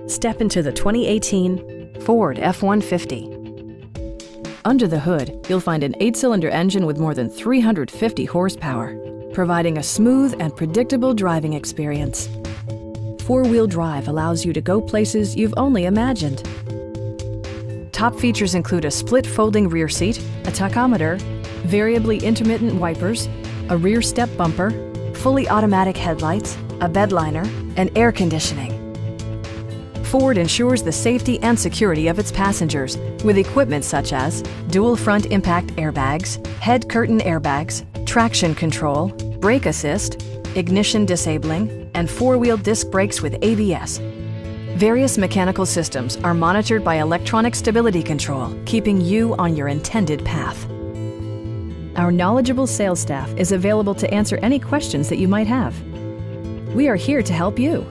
Step into the 2018 Ford F-150. Under the hood, you'll find an 8-cylinder engine with more than 350 horsepower, providing a smooth and predictable driving experience. 4-wheel drive allows you to go places you've only imagined. Top features include a split folding rear seat, a tachometer, variably intermittent wipers, a rear step bumper, fully automatic headlights, a bed liner, and air conditioning. Ford ensures the safety and security of its passengers with equipment such as dual front impact airbags, head curtain airbags, traction control, brake assist, ignition disabling, and 4-wheel disc brakes with ABS. Various mechanical systems are monitored by electronic stability control, keeping you on your intended path. Our knowledgeable sales staff is available to answer any questions that you might have. We are here to help you.